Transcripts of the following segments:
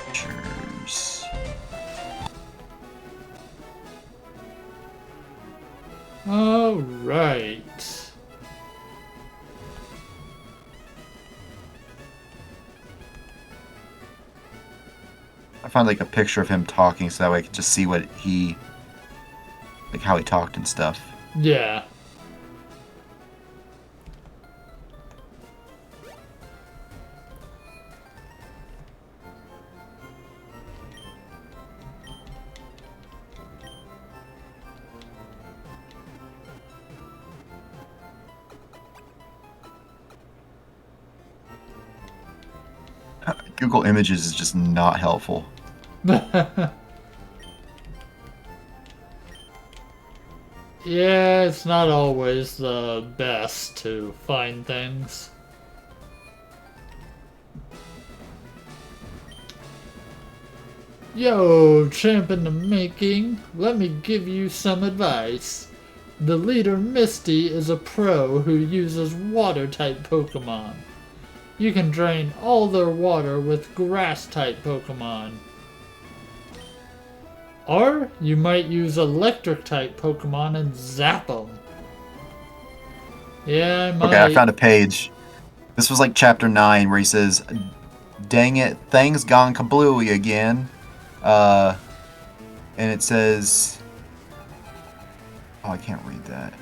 Pictures. All right. I found like a picture of him talking so that way I could just see what he, like how he talked and stuff. Yeah. Google Images is just not helpful. Yeah, it's not always the best to find things. Yo, champ in the making, let me give you some advice. The leader Misty is a pro who uses water-type Pokemon. You can drain all their water with grass-type Pokemon. Or you might use electric-type Pokemon and zap them. Yeah, I might. Okay, I found a page. This was like chapter 9 where he says, "Dang it, things gone kablooey again." And it says, oh, I can't read that.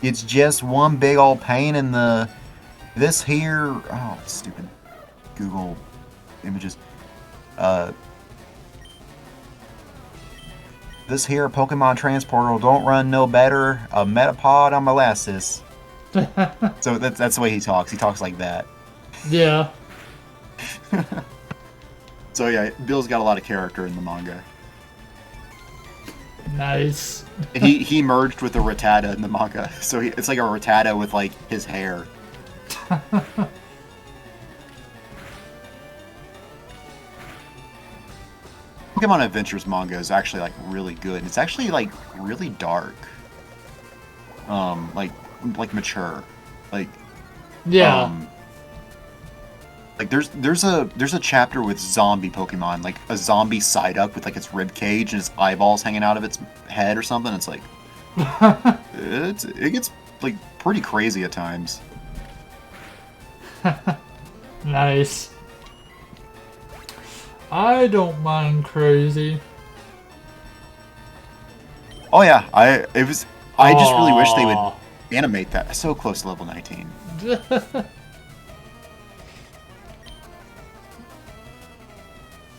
It's just one big old pain in the, this here, oh, stupid Google Images. This here Pokemon Transporter don't run no better. A Metapod on molasses. So that's the way he talks. He talks like that. Yeah. So yeah, Bill's got a lot of character in the manga. Nice. he merged with a Rattata in the manga, so it's like a Rattata with like his hair. Pokemon Adventures manga is actually like really good. It's actually like really dark. Like mature. Like Yeah. Like there's a chapter with zombie Pokemon, like a zombie Psyduck with like its rib cage and its eyeballs hanging out of its head or something. It's like it gets like pretty crazy at times. Nice. I don't mind crazy. Oh yeah, I just really wish they would animate that. So close to level 19.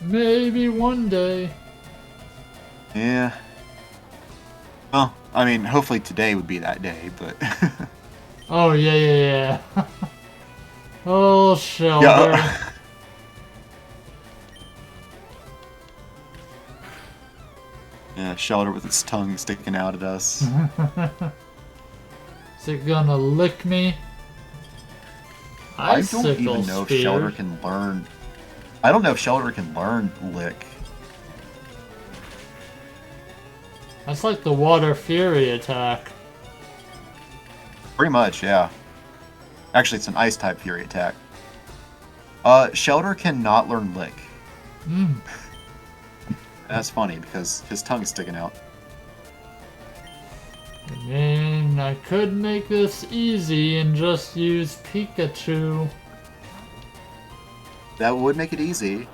Maybe one day. Yeah. Well, I mean, hopefully today would be that day, but Oh yeah. Oh, Shelter. yeah. Yeah, Shelter with its tongue sticking out at us. Is it gonna lick me? I don't even know if Shelter can learn. I don't know if Shelter can learn Lick. That's like the Water Fury attack. Pretty much, yeah. Actually, it's an Ice type Fury attack. Shelter cannot learn Lick. That's funny because his tongue is sticking out. I mean, I could make this easy and just use Pikachu. That would make it easy.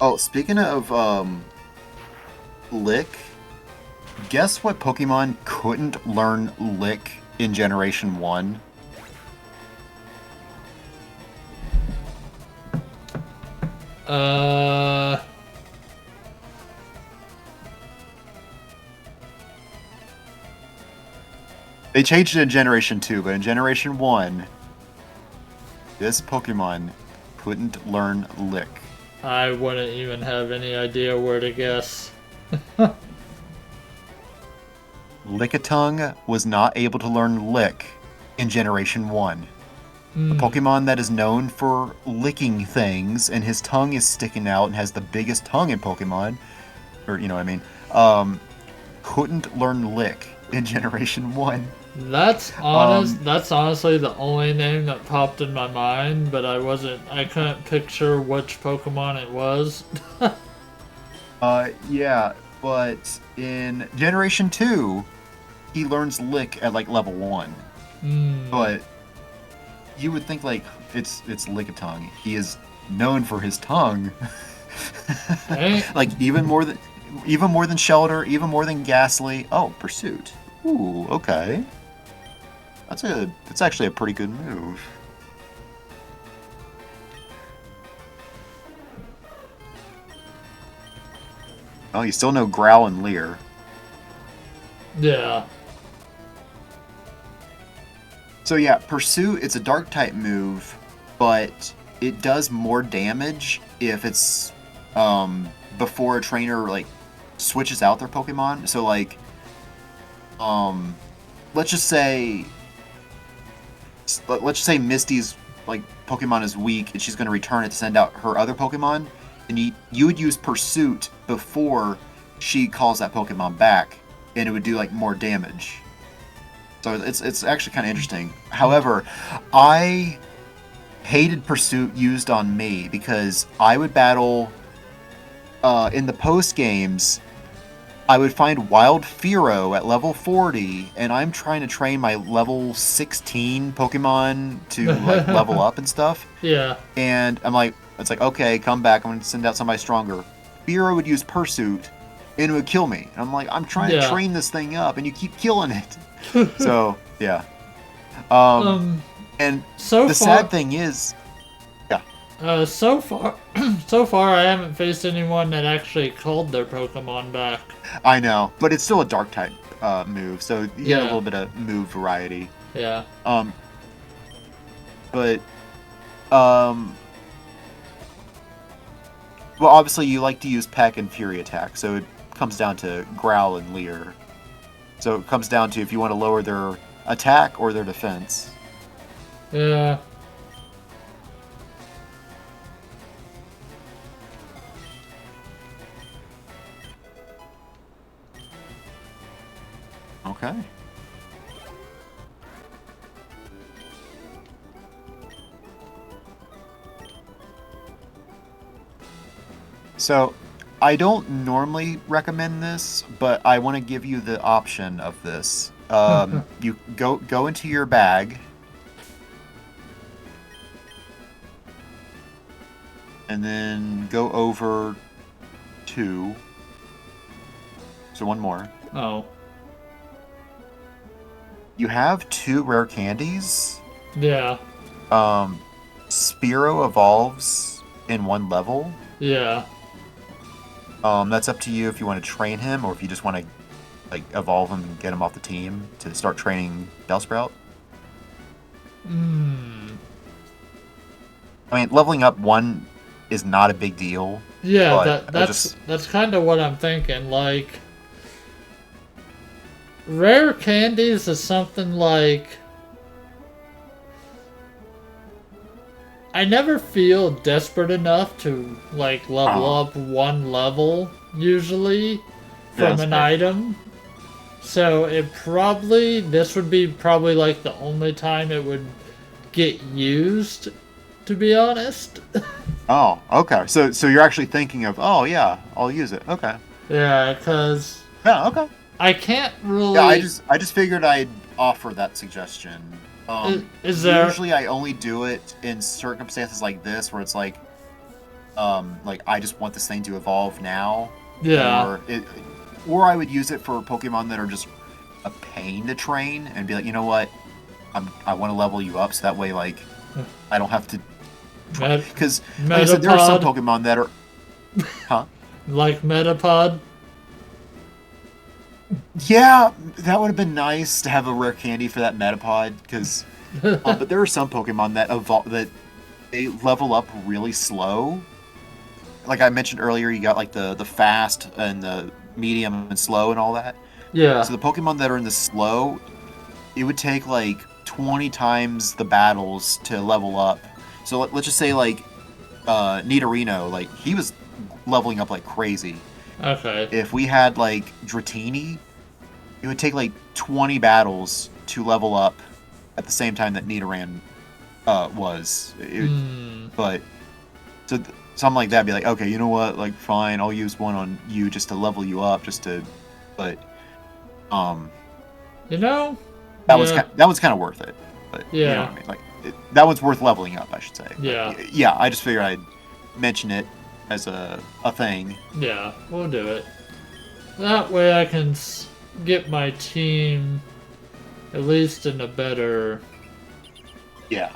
Oh, speaking of Lick, guess what Pokemon couldn't learn Lick in Generation 1? They changed it in Generation 2, but in Generation 1, this Pokemon couldn't learn Lick. I wouldn't even have any idea where to guess. Lickitung was not able to learn Lick in Generation 1. A Pokemon that is known for licking things, and his tongue is sticking out and has the biggest tongue in Pokemon, or you know what I mean, um, couldn't learn Lick in Generation 1. That's Um, honest. That's honestly the only name that popped in my mind, but I couldn't picture which Pokemon it was. yeah, but in Generation 2, he learns Lick at like level 1. Hmm. But you would think like it's Lickitung. He is known for his tongue. Ain't Like even more than Shelter, even more than Ghastly. Oh, Pursuit. Ooh, okay. That's actually a pretty good move. Oh, you still know Growl and Leer. yeah. So yeah, Pursuit, it's a dark type move, but it does more damage if it's before a trainer like switches out their Pokemon. So like um let's just say Misty's like Pokemon is weak and she's going to return it to send out her other Pokemon, and you would use Pursuit before she calls that Pokemon back, and it would do like more damage. So it's actually kind of interesting. However, I hated Pursuit used on me because I would battle in the post games. I would find Wild Fearow at level 40, and I'm trying to train my level 16 Pokemon to like level up and stuff. yeah. And I'm like, it's like, okay, come back. I'm gonna send out somebody stronger. Fearow would use Pursuit, and it would kill me. And I'm like, I'm trying to Yeah. train this thing up, and you keep killing it. So yeah. Um, um. and So the far, sad thing is, yeah, so far, so far, I haven't faced anyone that actually called their Pokemon back. I know, but it's still a dark type move, so you get a Yeah. little bit of move variety. Yeah. Um, but um, well, obviously you like to use Peck and Fury Attack, so it comes down to Growl and Leer. So it comes down to if you want to lower their attack or their defense. Yeah. Okay. So I don't normally recommend this, but I want to give you the option of this. You go into your bag, and then go over two. So one more. Oh. You have two rare candies. Yeah. Um, Spearow evolves in one level. Yeah. That's up to you if you want to train him or if you just want to like evolve him and get him off the team to start training Bellsprout. Hmm. I mean, leveling up one is not a big deal, Yeah. but That I that's just that's kind of what I'm thinking. Like, rare candies is something like I never feel desperate enough to like level oh up one level usually yeah, from that's an fair. item. So this would be probably like the only time it would get used, to be honest. Oh, okay. So you're actually thinking of yeah, I'll use it. Okay. Yeah, cuz Yeah, okay. I can't Yeah, really I just figured I'd offer that suggestion. is there Usually I only do it in circumstances like this where it's like I just want this thing to evolve now, yeah. or or I would use it for Pokemon that are just a pain to train and be like, you know what, I want to level you up so that way like I don't have to try Met- because like I said, there are some Metapod, Pokemon that are, huh? like Metapod. Yeah, that would have been nice to have a rare candy for that Metapod because, but there are some Pokemon that evolve that they level up really slow. Like I mentioned earlier, you got like the fast and the medium and slow and all that. Yeah. So the Pokemon that are in the slow, it would take like 20 times the battles to level up. So let's just say like Nidorino, like he was leveling up like crazy. Okay. If we had like Dratini, it would take like 20 battles to level up at the same time that Nidoran was. Hmm. But so something like that, be like, okay, you know what? Like, fine, I'll use one on you just to level you up, just to. But um, You know? that was Yeah. that was kind of worth it. But you know Yeah. what I mean? Like that one's worth leveling up, I should say. But, Yeah. yeah, I just figured I'd mention it as a thing. Yeah. We'll do it. That way I can get my team at least in a better. Yeah.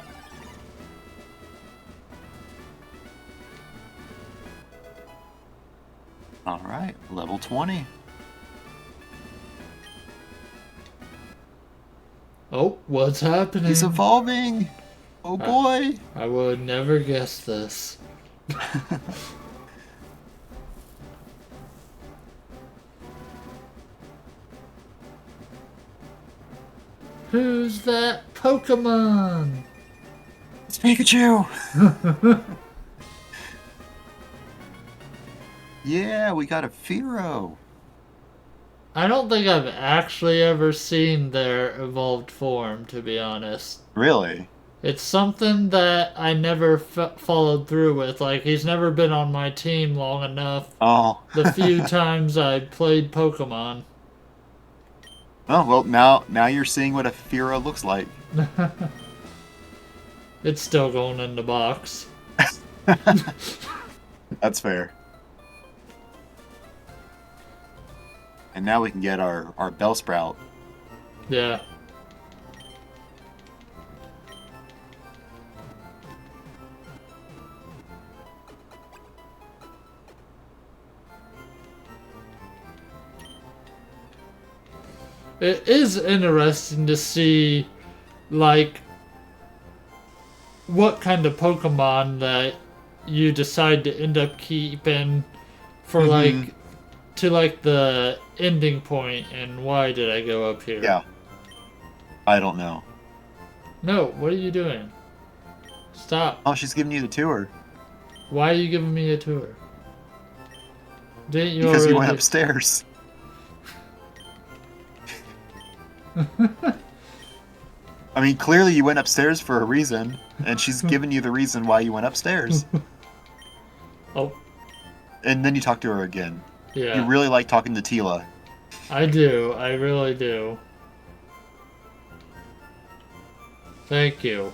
All right, level 20. Oh, what's happening? He's evolving. Oh boy. I would never guess this. Who's that Pokemon? It's Pikachu. Yeah, we got a Firo. I don't think I've actually ever seen their evolved form, to be honest. Really? It's something that I never followed through with. Like, he's never been on my team long enough. Oh. The few times I played Pokemon. Oh, well, now you're seeing what a Firo looks like. It's still going in the box. That's fair. And now we can get our Bellsprout. Yeah. It is interesting to see, like, what kind of Pokemon that you decide to end up keeping for, like, to, like, the ending point, and why did I go up here? Yeah. I don't know. No, what are you doing? Stop. Oh, she's giving you the tour. Why are you giving me a tour? Didn't you Because already... you went upstairs. I mean, clearly you went upstairs for a reason, and she's giving you the reason why you went upstairs. Oh. And then you talk to her again. Yeah. You really like talking to Tila. I do. I really do. Thank you.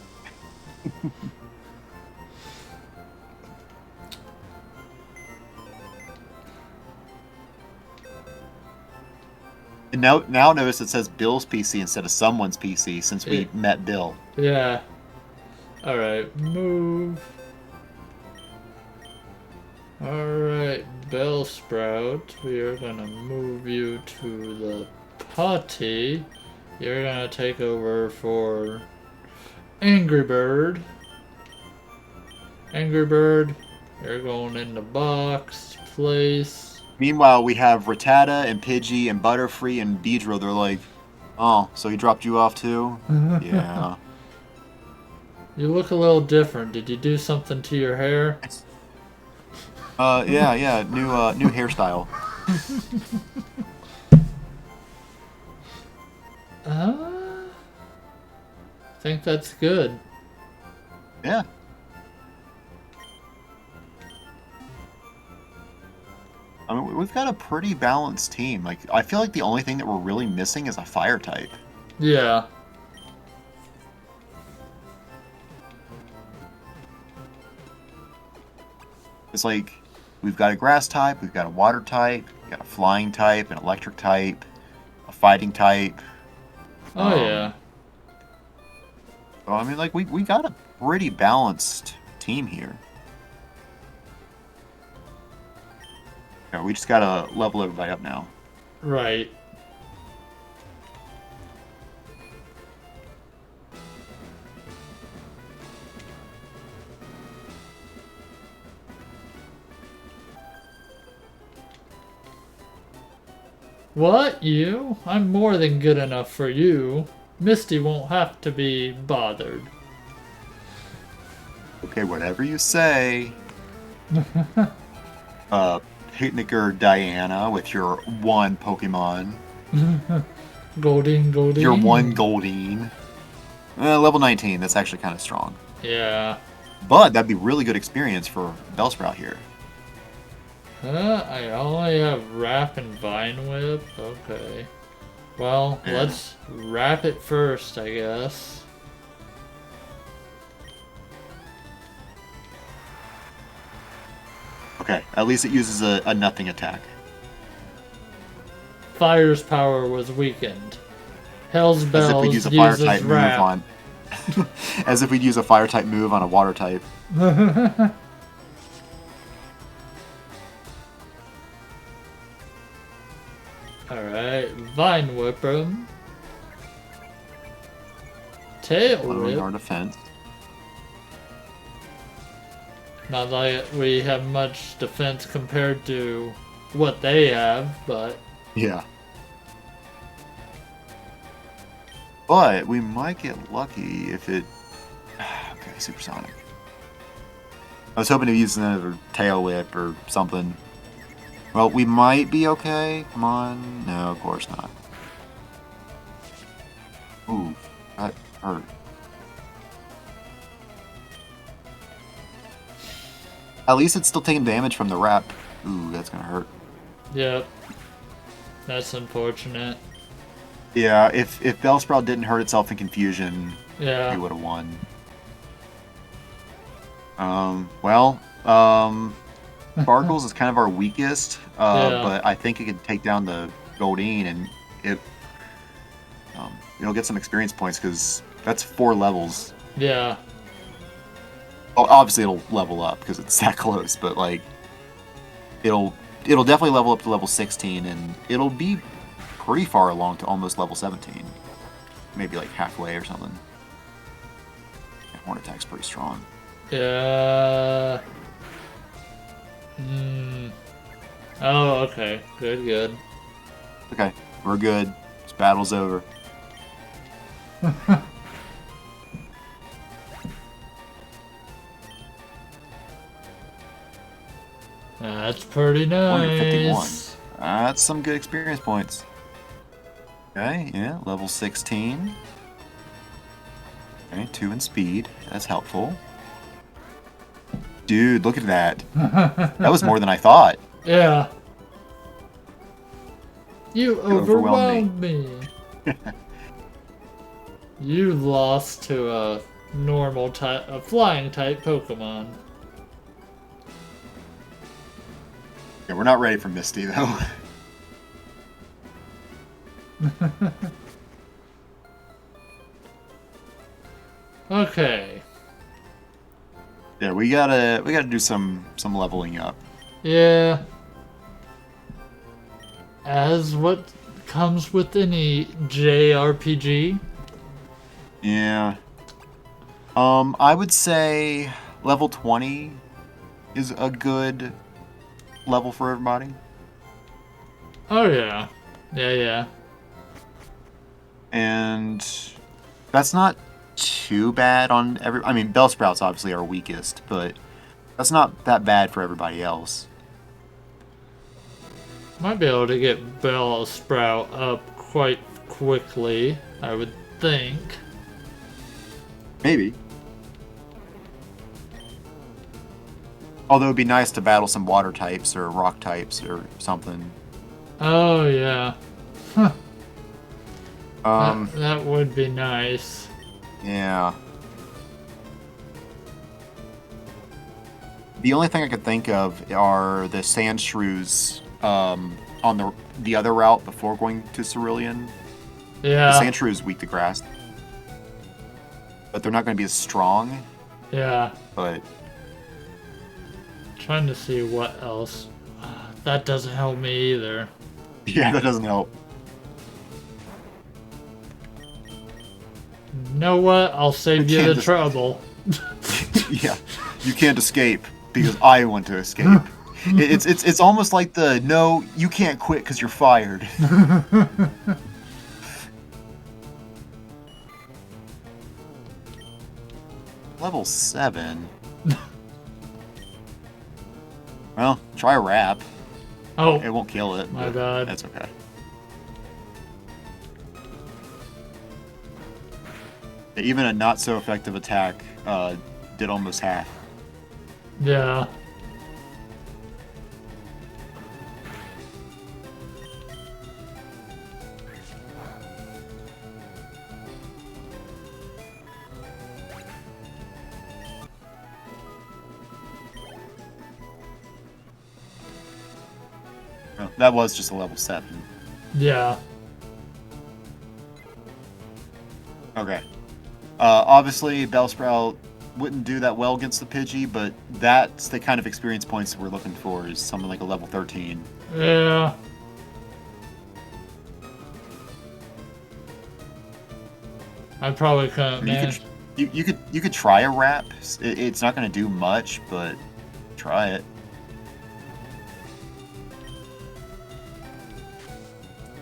And now notice it says Bill's PC instead of someone's PC since we met Bill. Yeah. Alright, move. Alright, Bellsprout, we are gonna move you to the potty. You're gonna take over for Angry Bird. Angry Bird, you're going in the box, place. Meanwhile, we have Rattata and Pidgey and Butterfree and Beedrill. They're like, oh, so he dropped you off too? Yeah. You look a little different. Did you do something to your hair? Yeah. New hairstyle. I think that's good. Yeah. I mean, we've got a pretty balanced team. Like, I feel like the only thing that we're really missing is a fire type. Yeah. It's like, we've got a grass type, we've got a water type, we've got a flying type, an electric type, a fighting type. Oh, yeah. So, I mean, like, we got a pretty balanced team here. Yeah, we just gotta level everybody up now. Right. What, you? I'm more than good enough for you. Misty won't have to be bothered. Okay, whatever you say. Picnicker Diana with your one Pokemon. Goldeen. Your one Goldeen. Level 19, that's actually kind of strong. Yeah. But that'd be really good experience for Bellsprout here. I only have Wrap and Vine Whip. Okay. Well, Yeah. let's wrap it first, I guess. Okay, at least it uses a nothing attack. Fire's power was weakened. Hell's As if we'd Bells use a fire type uses move Wrap. on. As if we'd use a fire type move on a water type. Alright, Vine Whip him. Tail Lowering our Whip. defense. Not like we have much defense compared to what they have, but Yeah. But we might get lucky if it... Okay, Supersonic. I was hoping to use another Tail Whip or something. Well, we might be okay. Come on. No, of course not. Ooh, that hurt. At least it's still taking damage from the wrap. Ooh, that's gonna hurt. yep. That's unfortunate. Yeah, if Bellsprout didn't hurt itself in confusion, Yeah. we would have won. Sparkles is kind of our weakest, Yeah. but I think it could take down the Goldeen and it'll get some experience points because that's 4 levels. Yeah. Well, obviously it'll level up because it's that close, but like it'll definitely level up to level 16 and it'll be pretty far along to almost level 17. Maybe like halfway or something. Yeah, Horn Attack's pretty strong. Yeah. Hmm. Oh, okay. Good. Okay, we're good. This battle's over. That's pretty nice. 151. That's some good experience points. Okay, yeah, level 16. Okay, 2 in speed. That's helpful. Dude, look at that. That was more than I thought. Yeah. You overwhelmed overwhelmed me. You lost to a normal type, a flying type Pokemon. Yeah, we're not ready for Misty, though. Okay. Yeah, we gotta do some leveling up. Yeah. As what comes with any JRPG. Yeah. I would say level 20 is a good level for everybody. Oh yeah. Yeah. And that's not too bad on I mean, Bellsprout's obviously our weakest, but that's not that bad for everybody else. Might be able to get Bellsprout up quite quickly, I would think. Maybe. Although it'd be nice to battle some water types or rock types or something. Oh yeah. Huh. Um, That would be nice. yeah. The only thing I could think of are the sand shrews on the other route before going to Cerulean. The Yeah. sand shrew is weak to grass. But they're not going to be as strong, Yeah. but Trying to see what else. That doesn't help me either. yeah, that doesn't help. You know what? I'll save you can't the just- trouble. Yeah, you can't escape because I want to escape. It's almost like the no, you can't quit because you're fired. Level 7. Well, try a wrap. Oh, It won't kill it. my But bad. that's okay. Even a not so effective attack did almost half. Yeah. Oh, that was just a level 7. Yeah. Okay. Obviously, Bellsprout wouldn't do that well against the Pidgey, but that's the kind of experience points we're looking for, is something like a level 13. Yeah. I probably couldn't, I mean, man. you could try a wrap. It's not going to do much, but try it.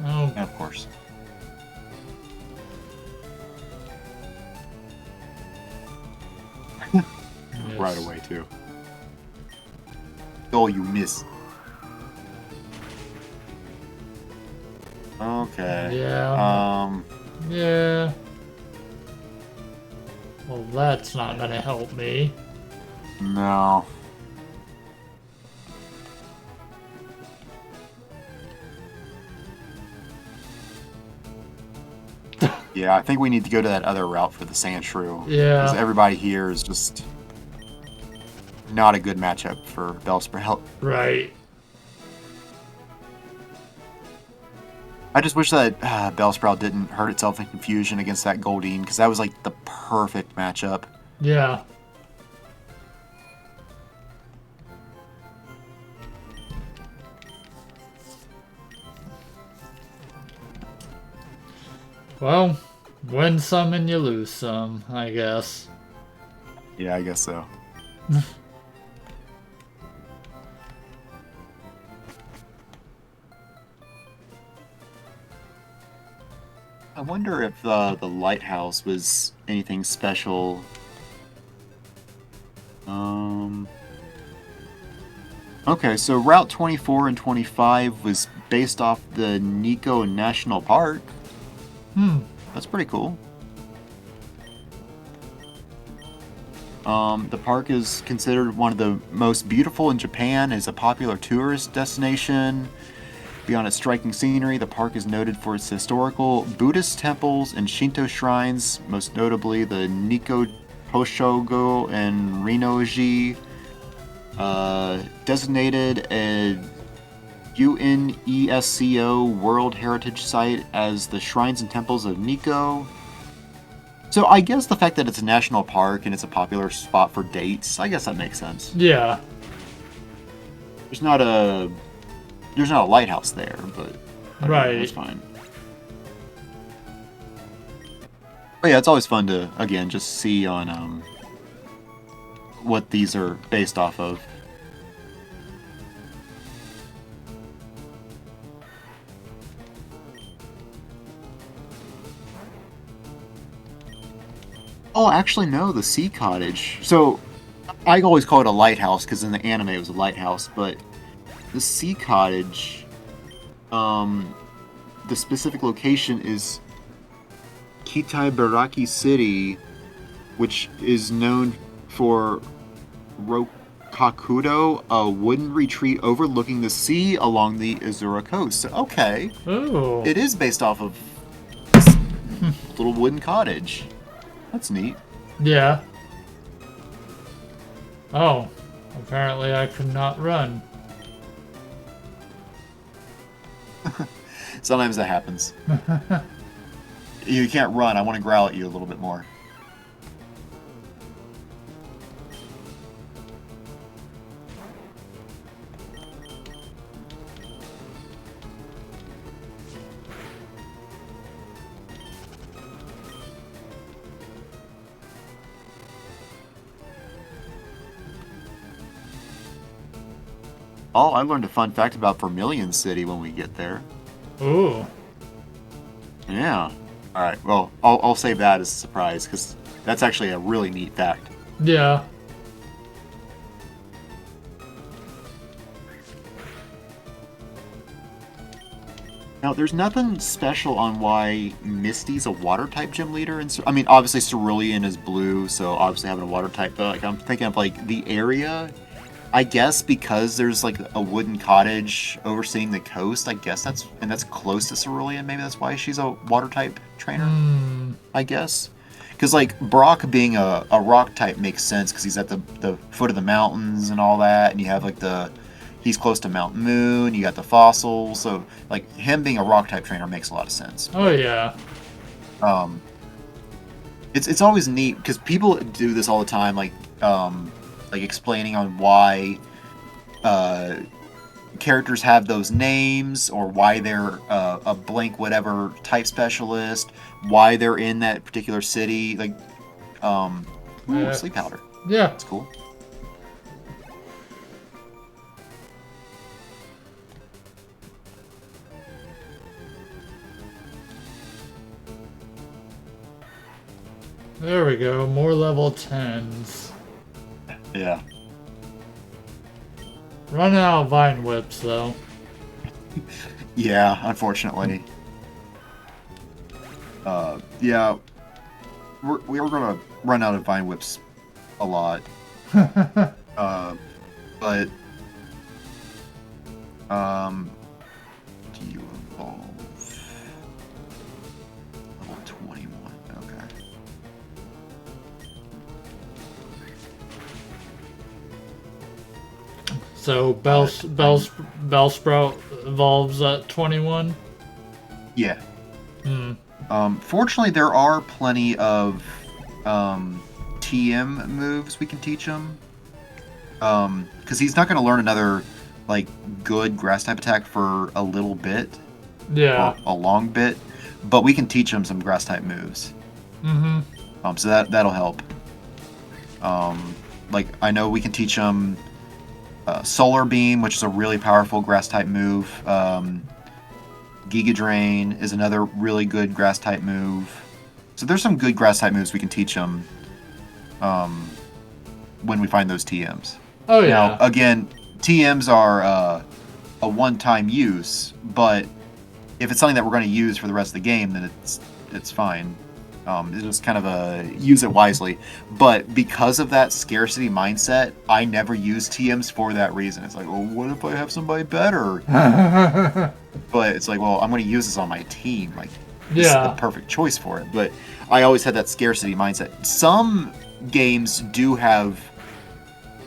Oh, Of course. yes. Right away, too. Oh, you miss. Okay. Yeah. Yeah. Well, that's not gonna help me. No. Yeah, I think we need to go to that other route for the Sandshrew. Because Yeah. everybody here is just not a good matchup for Bellsprout. Right. I just wish that Bellsprout didn't hurt itself in confusion against that Goldeen, because that was like the perfect matchup. Yeah. Well, win some and you lose some, I guess. Yeah, I guess so. I wonder if the lighthouse was anything special. Okay, so Route 24 and 25 was based off the Nico National Park. That's pretty cool. The park is considered one of the most beautiful in Japan, is a popular tourist destination. Beyond its striking scenery, the park is noted for its historical Buddhist temples and Shinto shrines, most notably the Nikko Toshogo and Rinoji, designated a UNESCO World Heritage Site as the Shrines and Temples of Nikko. So I guess the fact that it's a national park and it's a popular spot for dates, I guess that makes sense. Yeah. There's not a lighthouse there, but Right. that's fine. But yeah, it's always fun to again just see on what these are based off of. Oh, actually, no, the Sea Cottage. So, I always call it a lighthouse because in the anime it was a lighthouse, but the Sea Cottage, the specific location is Kitaibaraki City, which is known for Rokakudo, a wooden retreat overlooking the sea along the Azura coast. So, okay, Ooh. it is based off of this little wooden cottage. That's neat. Yeah. Oh. Apparently I could not run. Sometimes that happens. You can't run. I want to growl at you a little bit more. Oh, I learned a fun fact about Vermilion City when we get there. Ooh. Yeah. All right. Well, I'll save that as a surprise because that's actually a really neat fact. Yeah. Now, there's nothing special on why Misty's a water type gym leader. And I mean, obviously Cerulean is blue, so obviously having a water type. But like, I'm thinking of like the area. I guess because there's like a wooden cottage overseeing the coast. I guess that's close to Cerulean. Maybe that's why she's a water type trainer. Hmm. I guess. Because like Brock being a rock type makes sense because he's at the foot of the mountains and all that, and you have like he's close to Mount Moon. You got the fossils, so like him being a rock type trainer makes a lot of sense. Oh yeah. Um, it's always neat because people do this all the time, like explaining on why characters have those names or why they're a blank whatever type specialist, why they're in that particular city. Like, sleep powder. Yeah. That's cool. There we go. More level 10s. Yeah. Running out of Vine Whips, though. Yeah, unfortunately. Yeah. We're gonna run out of Vine Whips a lot. But do you evolve level 21? Okay. So Bellsprout evolves at 21? Yeah. Hmm. Fortunately, there are plenty of TM moves we can teach him. Because he's not going to learn another like good grass type attack for a little bit, Yeah. or a long bit, but we can teach him some grass type moves. Mm-hmm. So that'll help. Like I know we can teach him Solar Beam, which is a really powerful grass type move. Giga Drain is another really good grass type move. So there's some good grass type moves we can teach him when we find those TMs. Oh yeah. Now, again, TMs are a one-time use, but if it's something that we're going to use for the rest of the game, then it's fine. It's just kind of use it wisely. But because of that scarcity mindset, I never use TMs for that reason. It's like, well, what if I have somebody better? But it's like, well, I'm going to use this on my team. Like, this is the perfect choice for it. But I always had that scarcity mindset. Some games do have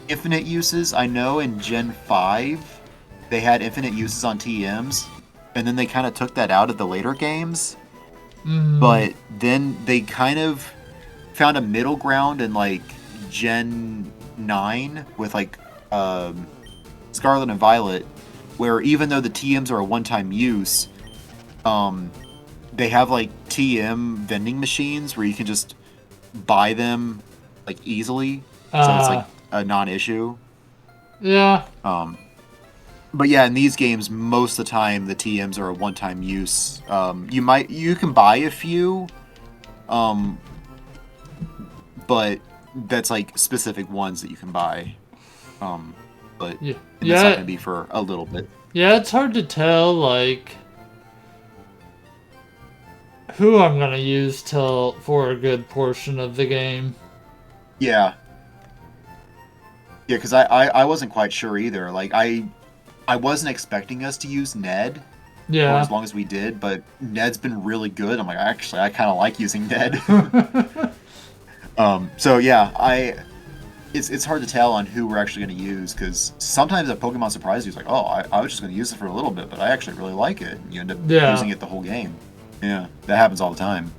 infinite uses. I know in Gen 5, they had infinite uses on TMs, and then they kind of took that out of the later games. But then they kind of found a middle ground in like Gen 9 with like Scarlet and Violet, where even though the TMs are a one-time use, they have like TM vending machines where you can just buy them like easily, so it's like a non-issue. Yeah. But yeah, in these games, most of the time the TMs are a one-time use. You can buy a few, but that's like specific ones that you can buy. But it's not going to be for a little bit. Yeah, it's hard to tell like who I'm gonna use for a good portion of the game. Yeah. Yeah, because I wasn't quite sure either. Like I wasn't expecting us to use Ned for as long as we did, but Ned's been really good. I'm like, actually, I kind of like using Ned. So yeah, it's hard to tell on who we're actually going to use, because sometimes a Pokemon surprises you. It's like, oh, I was just going to use it for a little bit, but I actually really like it. And you end up using it the whole game. Yeah, that happens all the time.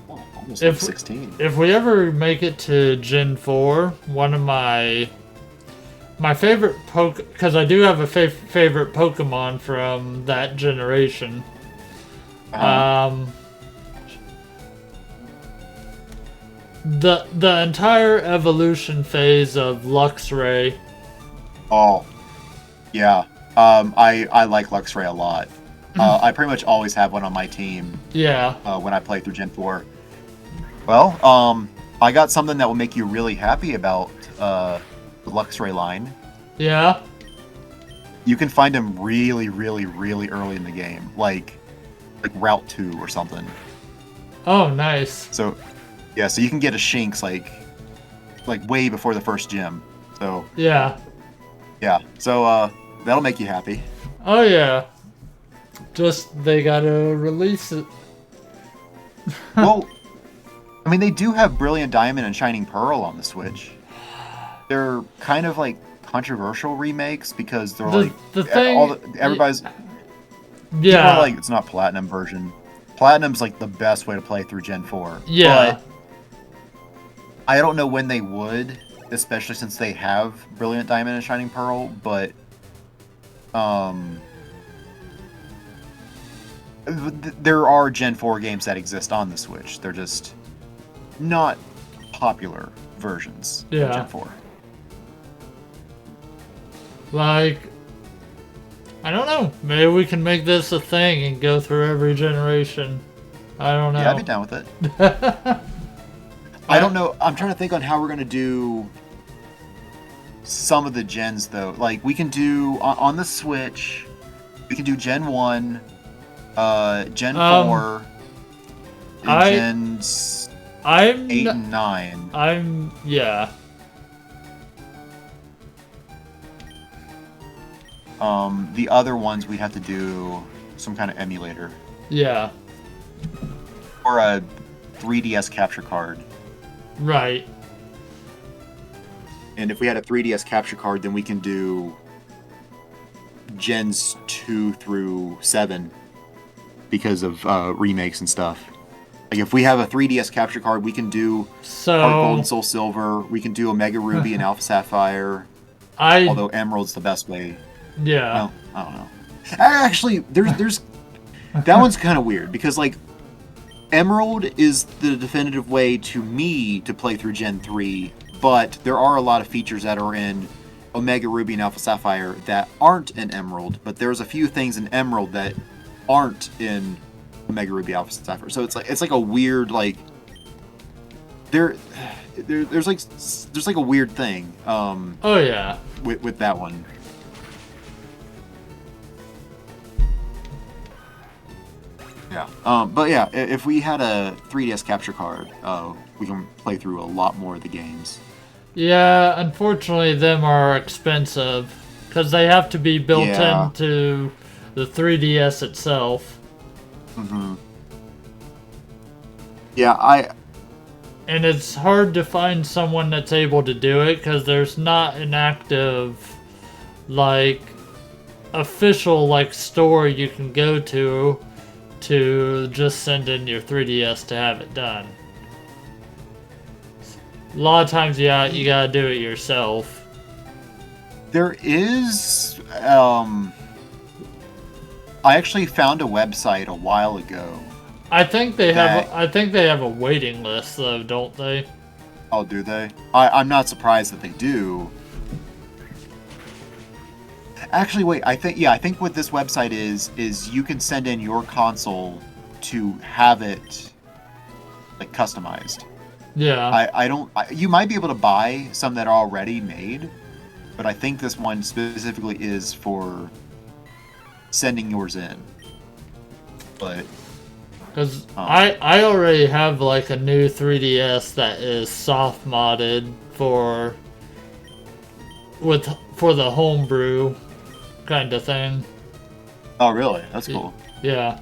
Oh, almost If 16. If we ever make it to Gen 4, one of my favorite because I do have a favorite Pokemon from that generation. The entire evolution phase of Luxray. Oh, yeah. I like Luxray a lot. I pretty much always have one on my team. Yeah. When I play through Gen 4. Well, I got something that will make you really happy about the Luxray line. Yeah. You can find them really, really, really early in the game, like Route 2 or something. Oh, nice. So, yeah, so you can get a Shinx like way before the first gym. So, Yeah. yeah. So, that'll make you happy. Oh, yeah. Just, they gotta release it. Well, I mean, they do have Brilliant Diamond and Shining Pearl on the Switch. They're kind of like controversial remakes because they're The, like the thing... everybody's people are Yeah. like it's not Platinum version. Platinum's like the best way to play through Gen 4. Yeah. But I don't know when they would, especially since they have Brilliant Diamond and Shining Pearl, but there are Gen 4 games that exist on the Switch. They're just not popular versions of Yeah. Gen 4. Like, I don't know. Maybe we can make this a thing and go through every generation. I don't know. Yeah, I'd be down with it. I don't know. I'm trying to think on how we're going to do some of the gens, though. Like, we can do, on the Switch, we can do Gen 1, Gen 4, and Gens 8 and 9. Yeah. The other ones, we'd have to do some kind of emulator. Yeah. Or a 3DS capture card. Right. And if we had a 3DS capture card, then we can do Gens 2 through 7 because of remakes and stuff. Like, if we have a 3DS capture card, we can do Heart Gold and Soul Silver. We can do Omega Ruby and Alpha Sapphire. Although Emerald's the best way. Yeah. Well, I don't know. Actually, there's that one's kind of weird because, like, Emerald is the definitive way to me to play through Gen 3, but there are a lot of features that are in Omega Ruby and Alpha Sapphire that aren't in Emerald, but there's a few things in Emerald that aren't in Omega Ruby Alpha Sapphire. So it's like a weird, like, there's like a weird thing. Oh yeah. With that one. Yeah. But yeah, if we had a 3DS capture card, we can play through a lot more of the games. Yeah, unfortunately, them are expensive because they have to be built into the 3DS itself. Mm-hmm. Yeah, And it's hard to find someone that's able to do it because there's not an active, like, official, like, store you can go to just send in your 3DS to have it done. A lot of times, yeah, you gotta do it yourself. there is. I actually found a website a while ago. I think they have. I think they have a waiting list, though, don't they? Oh, do they? I'm not surprised that they do. Actually, wait. I think what this website is you can send in your console to have it like customized. Yeah. You might be able to buy some that are already made, but I think this one specifically is for sending yours in. But Because I already have like a new 3DS that is soft modded for the homebrew kind of thing. Oh, really? That's cool. Yeah.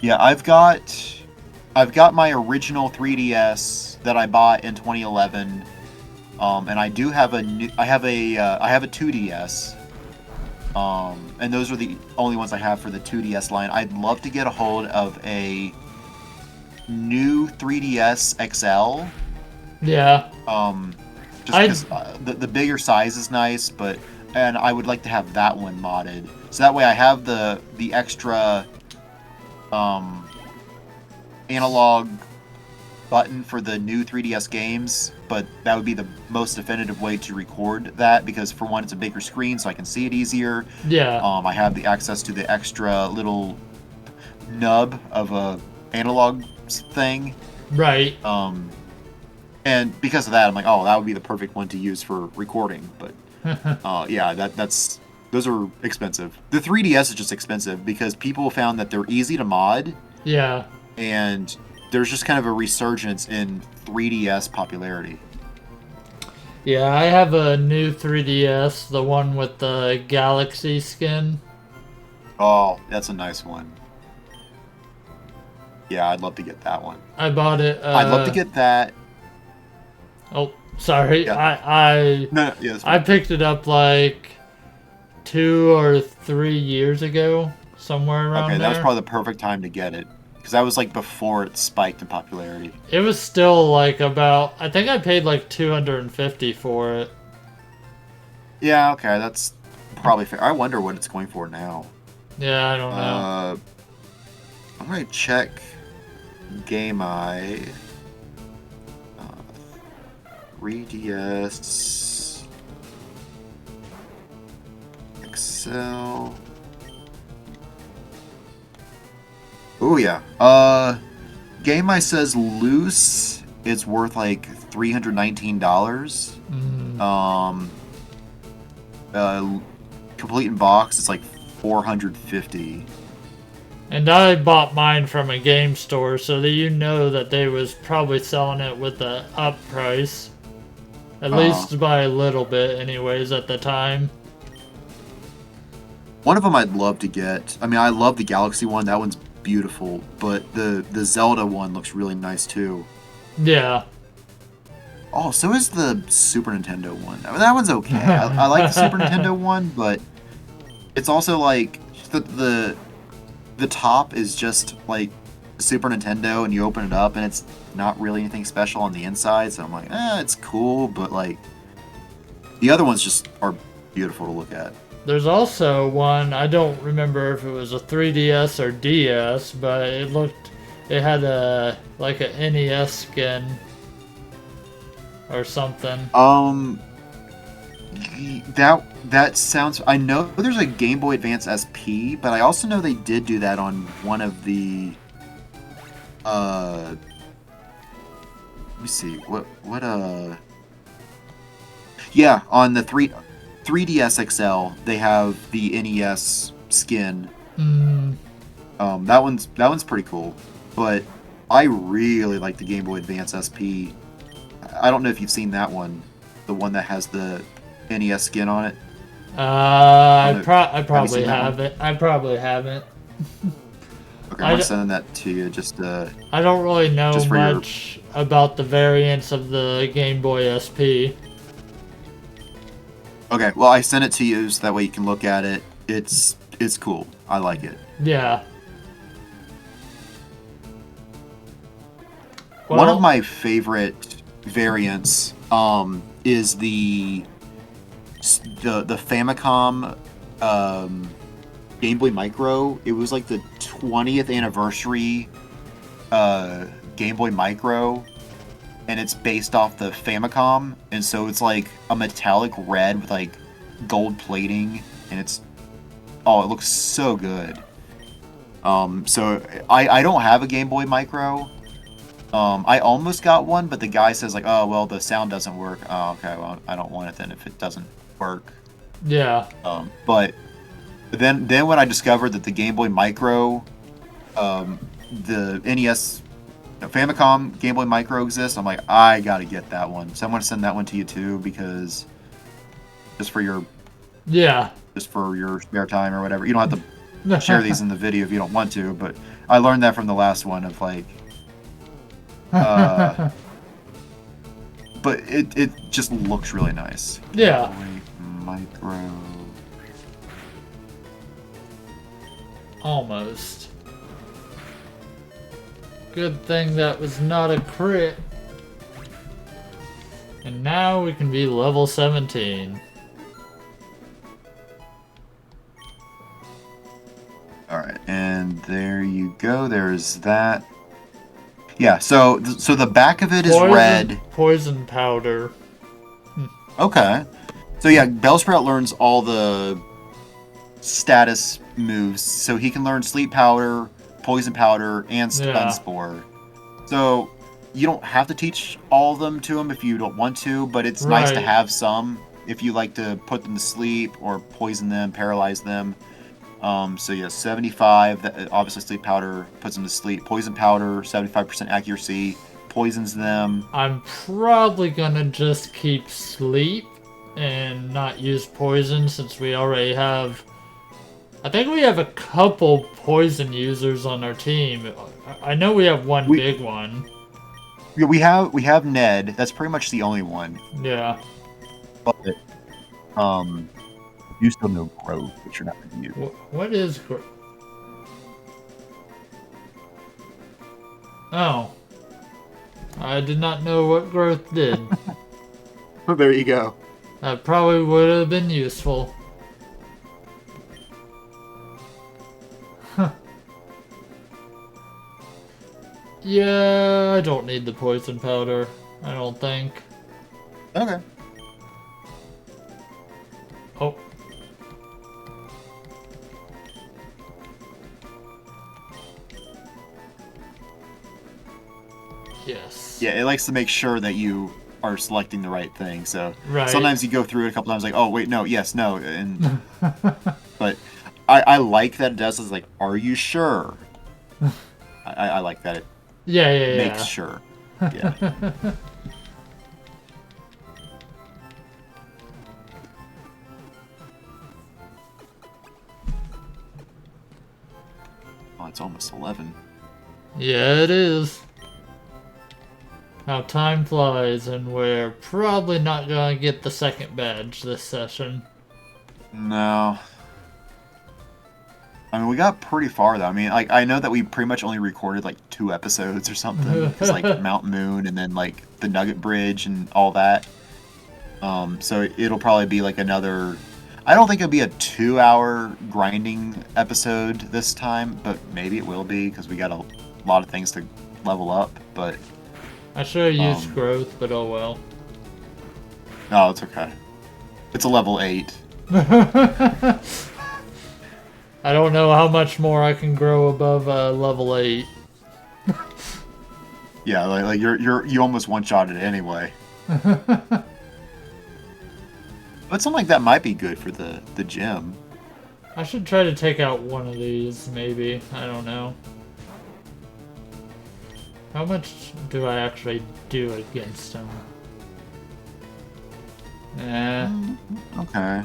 Yeah, I've got my original 3DS that I bought in 2011, and I do have a 2DS, and those are the only ones I have for the 2DS line. I'd love to get a hold of a new 3DS XL. Yeah. Just because the bigger size is nice, and I would like to have that one modded, so that way I have the extra analog button for the new 3DS games, but that would be the most definitive way to record that, because for one, it's a bigger screen so I can see it easier. Yeah. I have the access to the extra little nub of a analog thing. Right. And because of that, I'm like, oh, that would be the perfect one to use for recording. But yeah, that's Those are expensive. The 3DS is just expensive because people found that they're easy to mod, Yeah. and there's just kind of a resurgence in 3DS popularity. Yeah, I have a new 3DS, the one with the Galaxy skin. Oh, that's a nice one. Yeah, I'd love to get that one. I bought it. I'd love to get that. Oh, sorry. Yeah. I No, yeah, that's I fine. picked it up like 2 or 3 years ago, somewhere around Okay, that was there. probably the perfect time to get it because that was like before it spiked in popularity. It was still like about. I think I paid like 250 for it. Yeah, okay, that's probably fair. I wonder what it's going for now. Yeah, I don't know. I'm gonna check Game Eye. 3DS Excel. Oh yeah. Game Eye says loose. It's worth like $319. Mm. Uh, complete in box, it's like 450. And I bought mine from a game store, so that you know that they was probably selling it with the up price. At least by a little bit, anyways, at the time. One of them I'd love to get. I mean, I love the Galaxy one. That one's beautiful, but the Zelda one looks really nice too. Yeah. Oh, so is the Super Nintendo one. I mean, that one's okay. I like the Super Nintendo one, but it's also like the top is just like Super Nintendo, and you open it up, and it's not really anything special on the inside. So I'm like, it's cool, but like the other ones just are beautiful to look at. There's also one, I don't remember if it was a 3DS or DS, but it had a, like a NES skin or something. That sounds. I know there's a Game Boy Advance SP, but I also know they did do that on one of the. Let me see. Yeah, on the 3DS XL, they have the NES skin. Mm, That one's pretty cool, but I really like the Game Boy Advance SP. I don't know if you've seen that one, the one that has the NES skin on it. I probably seen that have one? it. I probably haven't. Okay, I'm I, gonna d- send that to you. Just I don't really know just for your. much about the variants of the Game Boy SP. Okay, well, I sent it to you so that way you can look at it. It's cool. I like it. Yeah. One of Well, my favorite variants is the Famicom Game Boy Micro. It was like the 20th anniversary Game Boy Micro, and it's based off the Famicom, and so it's like a metallic red with like gold plating, and it looks so good. So I don't have a Game Boy Micro. I almost got one, but the guy says like, oh well, the sound doesn't work. Oh, okay, well I don't want it then if it doesn't work. yeah. But then when I discovered that the Game Boy Micro, the NES Famicom Game Boy Micro exists, I'm like, I gotta get that one. So I'm gonna send that one to you too, because just for your Yeah. spare time or whatever. You don't have to share these in the video if you don't want to, but I learned that from the last one of like, but it just looks really nice. Yeah. Game Boy Micro. Almost. Good thing that was not a crit. And now we can be level 17. Alright, and there you go. There's that. Yeah, so the back of it is red. Poison powder. Okay. So yeah, Bellsprout learns all the status moves. So he can learn Sleep Powder, Poison Powder, and Stun Yeah. Spore. So you don't have to teach all of them to him if you don't want to, but it's nice to Right. have some. if you like to put them to sleep or poison them, paralyze them. So yeah, 75. That, obviously, sleep powder puts them to sleep. Poison powder, 75% accuracy, poisons them. I'm probably gonna just keep sleep and not use poison since we already have. I think we have a couple poison users on our team. I know we have one We big one. yeah, we have Ned. That's pretty much the only one. Yeah. But you still know growth, which you're not going to use. What is Oh. I did not know what growth did. There you go. That probably would have been useful. Huh. Yeah, I don't need the poison powder. I don't think. Okay. Oh. Yes. Yeah, it likes to make sure that you are selecting the right thing. So Right. sometimes you go through it a couple times, like, oh wait, no, yes, no, and but I like that it does. Is like, are you sure? I like that it Yeah. makes sure. Yeah. Oh, it's almost 11. Yeah, it is. How time flies, and we're probably not gonna get the second badge this session. No. I mean, we got pretty far though. I mean, like I know that we pretty much only recorded like 2 episodes or something. It's like Mount Moon and then like the Nugget Bridge and all that. So it'll probably be like another. I don't think it'll be a 2-hour grinding episode this time, but maybe it will be because we got a lot of things to level up. But I should have used growth, but oh well. no, it's okay. It's a level 8. I don't know how much more I can grow above level 8. Yeah, like you almost one-shotted it anyway. But something like that might be good for the gym. I should try to take out one of these, maybe. I don't know. How much do I actually do against him? Okay.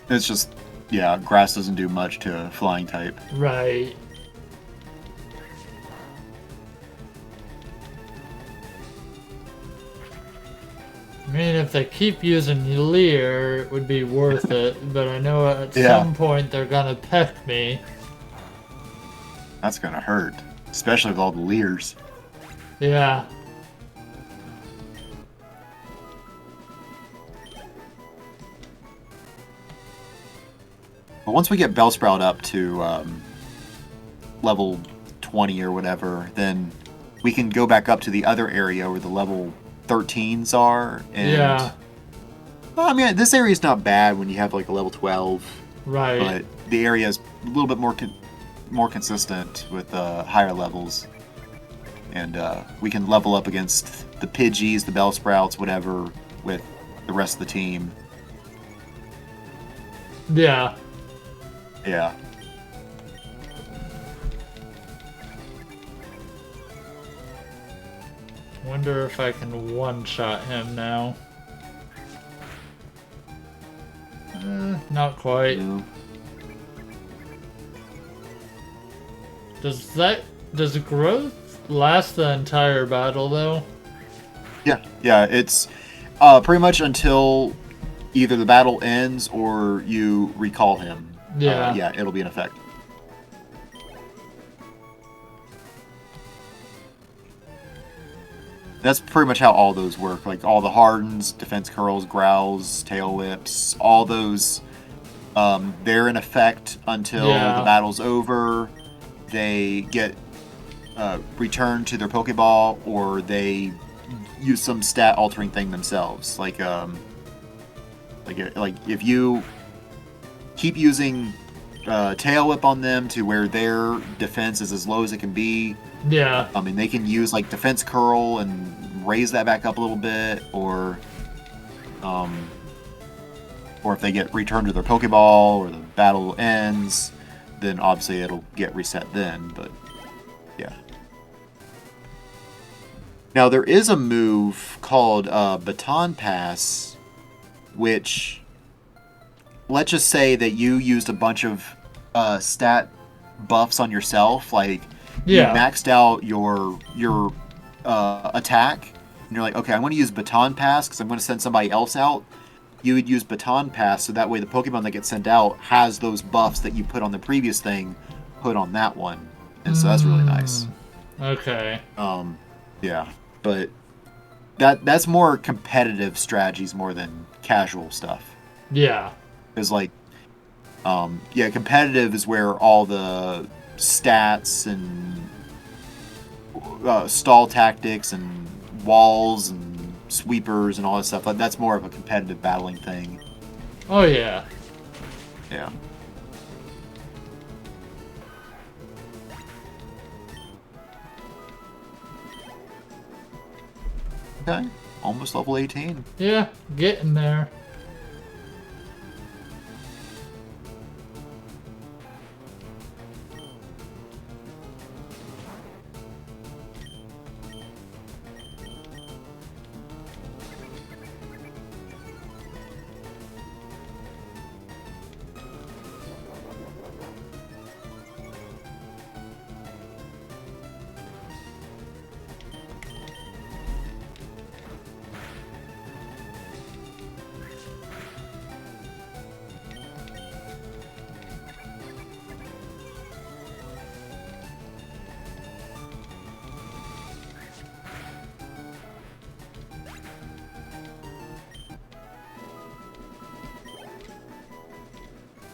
It's just, yeah, grass doesn't do much to a flying type. Right. I mean, if they keep using Leer, it would be worth it, but I know at some point they're gonna peck me. That's gonna hurt, especially with all the Leers. Yeah. But once we get Bellsprout up to level 20 or whatever, then we can go back up to the other area where the level 13s are. And, Yeah. well, I mean, this area is not bad when you have like a level 12. Right. But the area is a little bit more consistent with higher levels. And we can level up against the Pidgeys, the Bellsprouts, whatever, with the rest of the team. Yeah. Yeah. Wonder if I can one-shot him now. Not quite. No. Does growth last the entire battle though? Yeah, it's pretty much until either the battle ends or you recall him. Yeah. Yeah, it'll be in effect. That's pretty much how all those work. Like all the hardens, defense curls, growls, tail whips, all those, they're in effect until the battle's over. They get returned to their Pokeball, or they use some stat altering thing themselves. Like if you keep using tail whip on them to where their defense is as low as it can be. Yeah. I mean, they can use like defense curl and raise that back up a little bit, or or if they get returned to their Pokeball or the battle ends, then obviously it'll get reset then, but yeah. Now there is a move called Baton Pass, which, let's just say that you used a bunch of stat buffs on yourself, like you maxed out your attack, and you're like, okay, I'm going to use Baton Pass because I'm going to send somebody else out. You would use Baton Pass, so that way the Pokemon that gets sent out has those buffs that you put on the previous thing put on that one, and so that's really nice. Okay. Yeah, but that's more competitive strategies more than casual stuff. Yeah. Because like, competitive is where all the stats and stall tactics and walls and sweepers and all that stuff. That's more of a competitive battling thing. Oh yeah. Yeah. Okay. Almost level 18. Yeah, getting there.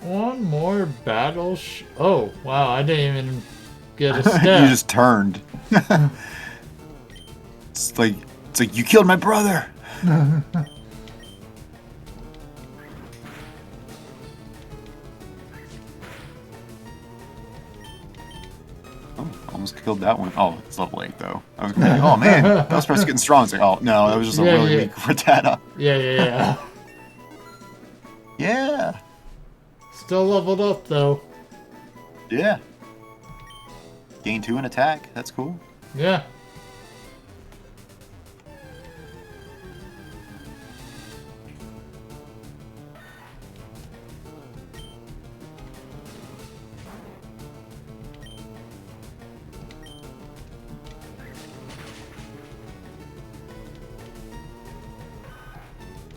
One more battle. Oh wow! I didn't even get a step. You just turned. It's like you killed my brother. Oh, almost killed that one. Oh, it's level 8 though. I was like, oh man, that was supposed to get strong. It's like, oh no, that was just a really weak Rattata. Yeah. Yeah. Still leveled up though. Yeah. Gain 2 in attack. That's cool. Yeah.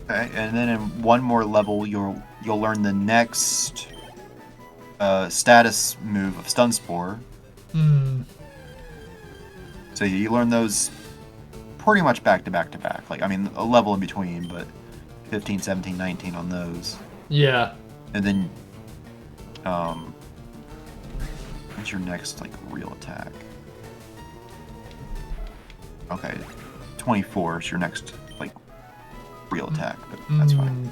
Okay, and then in one more level, you'll learn the next status move of Stun Spore. So you learn those pretty much back to back to back. Like, I mean, a level in between, but 15, 17, 19 on those. Yeah. And then, what's your next, like, real attack? Okay, 24 is your next, like, real attack, but that's fine.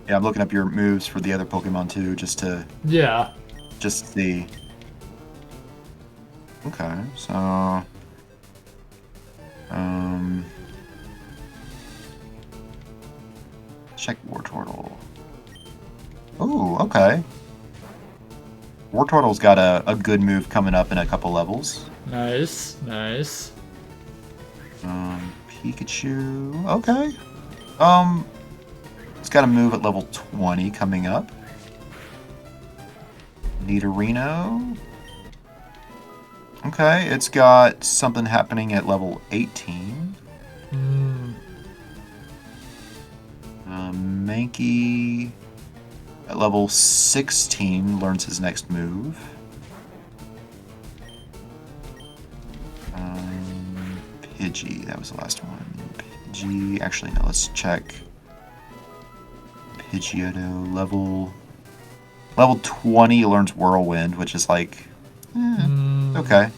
Yeah, I'm looking up your moves for the other Pokemon too, just to see. Okay, so check Wartortle. Oh, okay. Wartortle's got a good move coming up in a couple levels. Nice. Pikachu. Okay. It's got a move at level 20 coming up. Nidorino. Okay, it's got something happening at level 18. Mankey at level 16 learns his next move. Pidgey, that was the last one. Pidgey, actually no, let's check. Pidgeotto, level 20 learns Whirlwind, which is like, okay.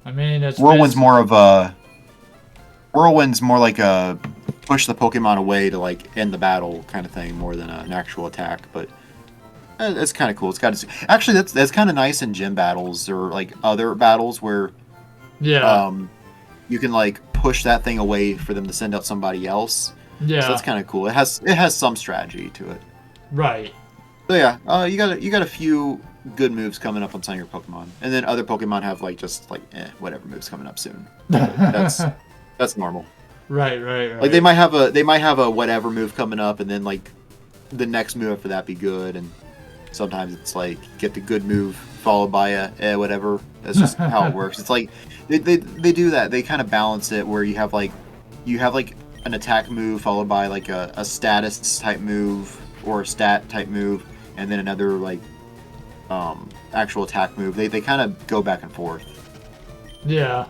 I mean, it's Whirlwind's more like a push the Pokemon away to like end the battle kind of thing, more than an actual attack. But It's kind of cool. It's got actually that's kind of nice in gym battles or like other battles where Yeah. you can like push that thing away for them to send out somebody else. Yeah. So that's kind of cool. It has some strategy to it. Right. So yeah, you got a few good moves coming up on some of your Pokemon, and then other Pokemon have like just like whatever moves coming up soon. But that's normal. Right. Like they might have a whatever move coming up, and then like the next move after that be good, and sometimes it's like get the good move followed by a whatever. That's just how it works. It's like they do that. They kind of balance it where you have like an attack move followed by like a status type move or a stat type move, and then another like actual attack move. They kind of go back and forth. Yeah.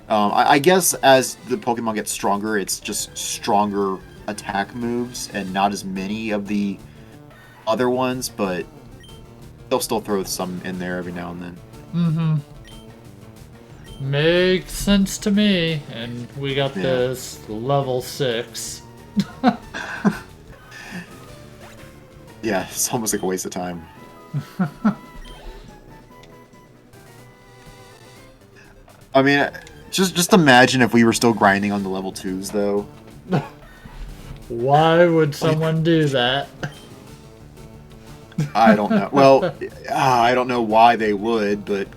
I guess as the Pokemon gets stronger, it's just stronger attack moves and not as many of the other ones, but they'll still throw some in there every now and then. Mm-hmm. Makes sense to me. And we got this level 6. Yeah, it's almost like a waste of time. I mean, just imagine if we were still grinding on the level 2s, though. Why would someone do that? I don't know. Well, I don't know why they would, but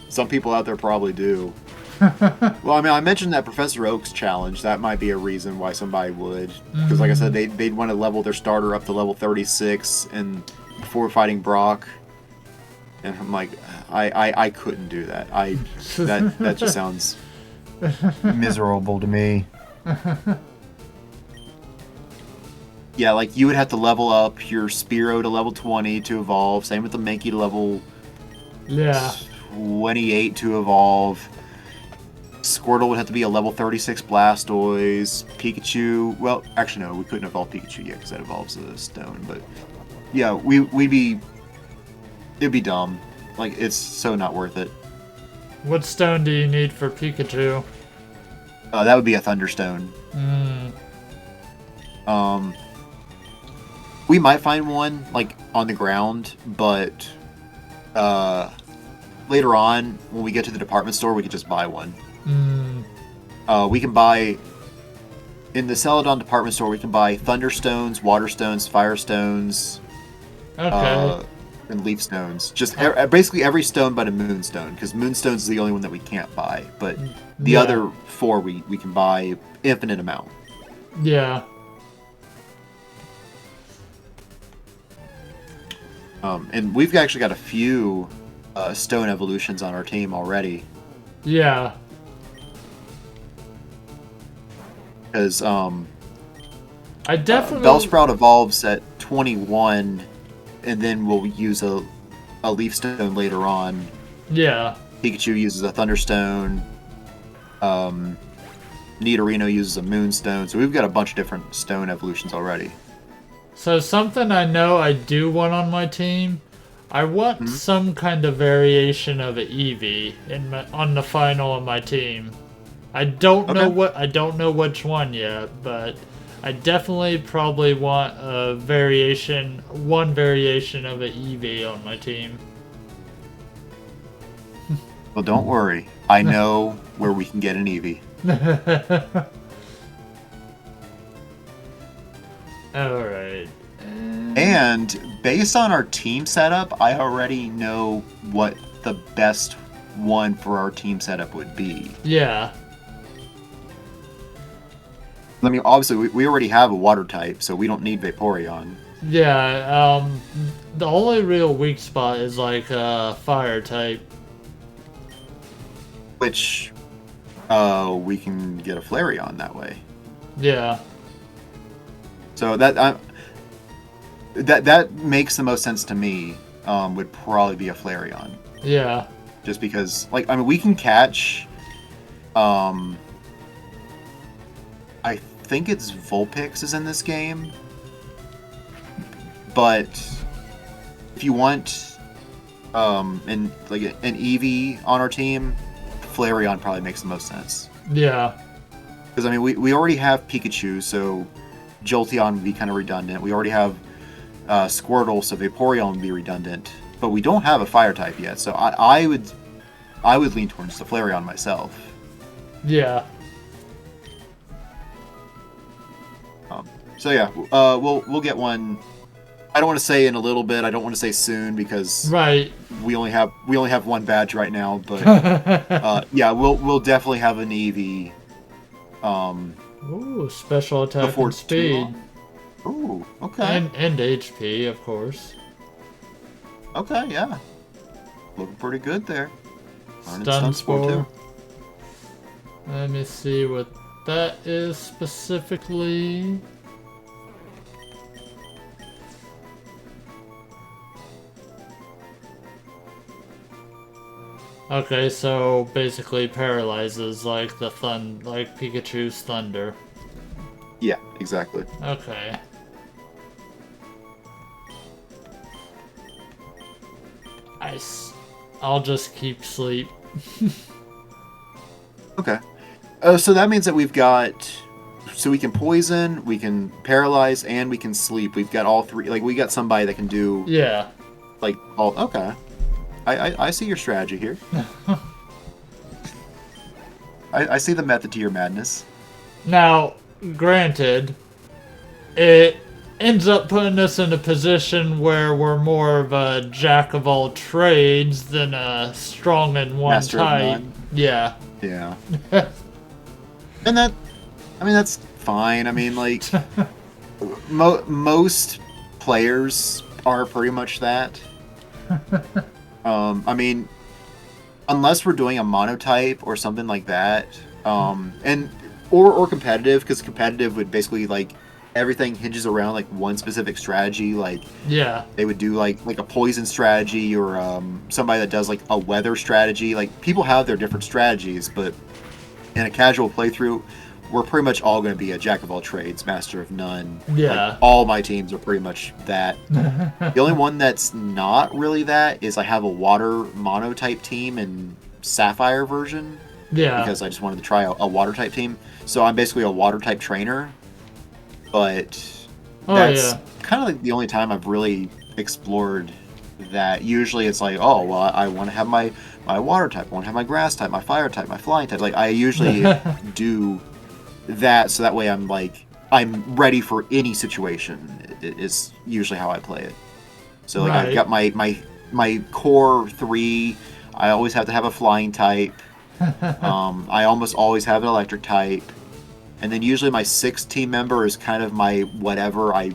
some people out there probably do. Well, I mean, I mentioned that Professor Oak's challenge. That might be a reason why somebody would. Because, like I said, they'd want to level their starter up to level 36 and before fighting Brock. And I'm like, I couldn't do that. That just sounds miserable to me. Yeah, like you would have to level up your Spearow to level 20 to evolve. Same with the Mankey to level 28 to evolve. Squirtle would have to be a level 36 Blastoise. Pikachu, well, actually no, we couldn't evolve Pikachu yet because that evolves a stone. But yeah, it'd be dumb. Like it's so not worth it. What stone do you need for Pikachu? That would be a Thunderstone. We might find one like on the ground, but later on when we get to the department store, we could just buy one. We can buy in the Celadon department store. We can buy Thunderstones, Waterstones, Firestones, and Leaf Stones. Just basically every stone but a Moonstone, because Moonstones is the only one that we can't buy. But the other 4 we can buy infinite amount. Yeah. And we've actually got a few stone evolutions on our team already. Yeah. Because I definitely Bellsprout evolves at 21, and then we'll use a Leaf Stone later on. Yeah. Pikachu uses a Thunderstone. Nidorino uses a Moonstone. So we've got a bunch of different stone evolutions already. So something I know I do want on my team, I want some kind of variation of an Eevee on the final of my team. I don't know which one yet, but I definitely probably want one variation of an Eevee on my team. Well, don't worry. I know where we can get an Eevee. Alright. And based on our team setup, I already know what the best one for our team setup would be. Yeah. I mean, obviously, we already have a water type, so we don't need Vaporeon. Yeah, the only real weak spot is like fire type. Which, we can get a Flareon that way. Yeah. So that makes the most sense to me. Would probably be a Flareon. Yeah. Just because, like, I mean, we can catch. I think it's Vulpix is in this game. But if you want, an Eevee on our team, Flareon probably makes the most sense. Yeah. Because I mean, we already have Pikachu, so Jolteon would be kind of redundant. We already have Squirtle, so Vaporeon would be redundant. But we don't have a fire type yet, so I would lean towards the Flareon myself. Yeah. So yeah, we'll get one. I don't want to say in a little bit. I don't want to say soon because Right. we only have one badge right now. But yeah, we'll definitely have an Eevee. Ooh, special attack Before and speed. Ooh, okay. And HP, of course. Okay, yeah. Looking pretty good there. Learning Stun Spore, Spore. Let me see what that is specifically. Okay, so basically paralyzes like like Pikachu's thunder. Yeah, exactly. Okay. I'll just keep sleep. Okay. So that means that we've got. So we can poison, we can paralyze, and we can sleep. We've got all three. Like, we got somebody that can do. Yeah. Like, all. Okay. I see your strategy here. I see the method to your madness. Now, granted, it ends up putting us in a position where we're more of a jack of all trades than a strong in one Master of type. none. Yeah. Yeah. And that's fine. I mean, like, most players are pretty much that. I mean, unless we're doing a monotype or something like that, and or competitive, because competitive would basically like everything hinges around like one specific strategy. Like, Yeah. they would do like a poison strategy or somebody that does like a weather strategy. Like, people have their different strategies, but in a casual playthrough, we're pretty much all going to be a jack of all trades, master of none. Yeah. Like, all my teams are pretty much that. The only one that's not really that is I have a water mono-type team in Sapphire version. Yeah. Because I just wanted to try a water-type team. So I'm basically a water-type trainer. But that's kind of like the only time I've really explored that. Usually it's like, oh, well, I want to have my water type. I want to have my grass type, my fire type, my flying type. Like, I usually do that, so that way I'm ready for any situation. Is usually how I play it. So like, Right. I've got my core 3. I always have to have a flying type. I almost always have an electric type, and then usually my 6th team member is kind of my whatever I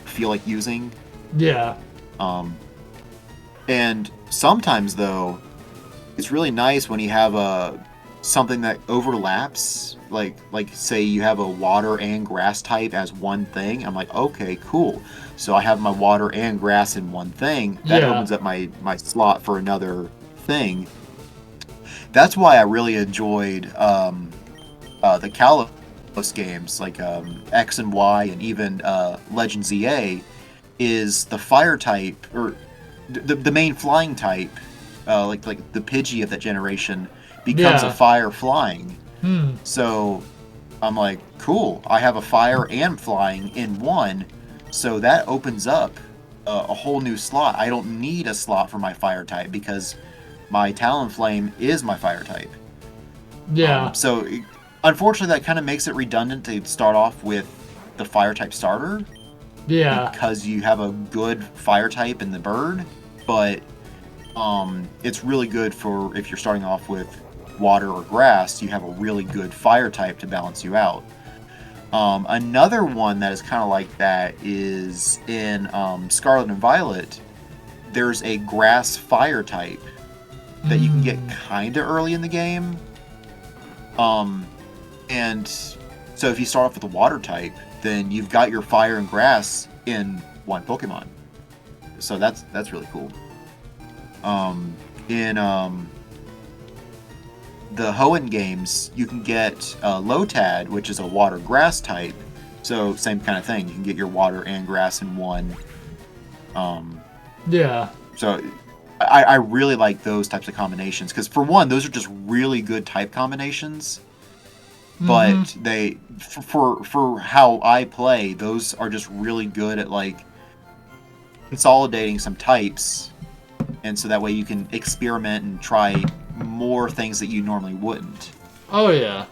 feel like using. Yeah. And sometimes though, it's really nice when you have something that overlaps. Like say you have a water and grass type as one thing. I'm like, okay, cool. So I have my water and grass in one thing. That opens up my slot for another thing. That's why I really enjoyed the Kalos games, like X and Y, and even Legend ZA, is the fire type, or the main flying type, like the Pidgey of that generation, becomes a fire flying. So I'm like, cool, I have a fire and flying in one, so that opens up a whole new slot. I don't need a slot for my fire type because my Talonflame is my fire type. Yeah. Unfortunately, that kind of makes it redundant to start off with the fire type starter. Yeah. Because you have a good fire type in the bird, but it's really good for if you're starting off with water or grass. You have a really good fire type to balance you out. Another one that is kind of like that is in Scarlet and Violet. There's a grass fire type that you can get kind of early in the game. And so if you start off with a water type, then you've got your fire and grass in one Pokemon. So that's really cool. In the Hoenn games, you can get Lotad, which is a water grass type. So same kind of thing. You can get your water and grass in one. Yeah. So I really like those types of combinations because, for one, those are just really good type combinations. But they, for how I play, those are just really good at like consolidating some types, and so that way you can experiment and try more things that you normally wouldn't. Oh yeah.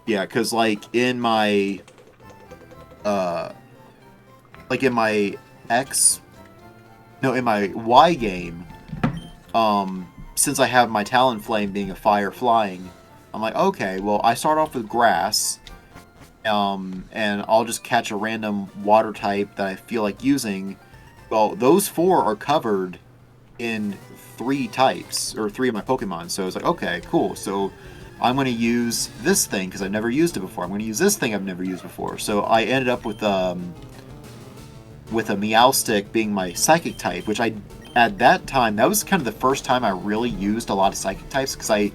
Yeah, because in my X, no, in my Y game, since I have my Talonflame being a fire flying, I'm like, okay, well, I start off with grass, and I'll just catch a random water type that I feel like using. Well, those 4 are covered in 3 types, or 3 of my Pokemon, so it's like, okay, cool, so I'm going to use this thing, because I've never used it before. I'm going to use this thing I've never used before. So I ended up with a Meowstic being my Psychic type, which at that time, that was kind of the first time I really used a lot of Psychic types, because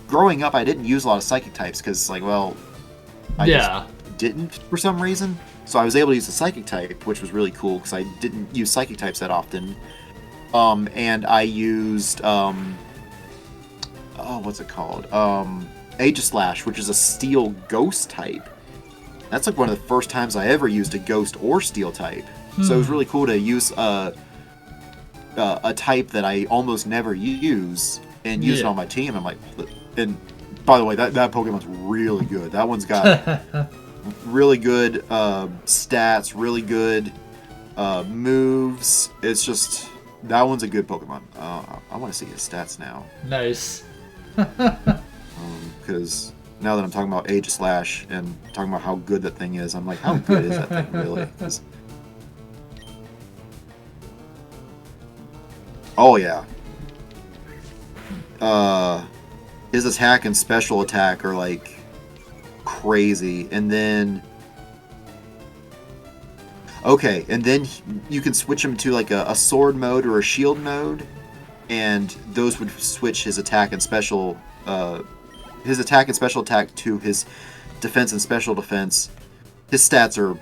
growing up, I didn't use a lot of Psychic types, because, like, well, I just didn't for some reason. So I was able to use the Psychic type, which was really cool, because I didn't use Psychic types that often. And I used, what's it called? Aegislash, which is a Steel Ghost type. That's like one of the first times I ever used a Ghost or Steel type. So it was really cool to use a type that I almost never use and use it on my team. I'm like, and by the way, that Pokemon's really good. That one's got really good stats, really good moves. It's just, that one's a good Pokemon. I want to see his stats now. Nice. Because now that I'm talking about Aegislash and talking about how good that thing is, I'm like, how good is that thing really? Oh yeah. His attack and special attack are like crazy, and then you can switch him to like a sword mode or a shield mode, and those would switch his attack and special attack to his defense and special defense. His stats are,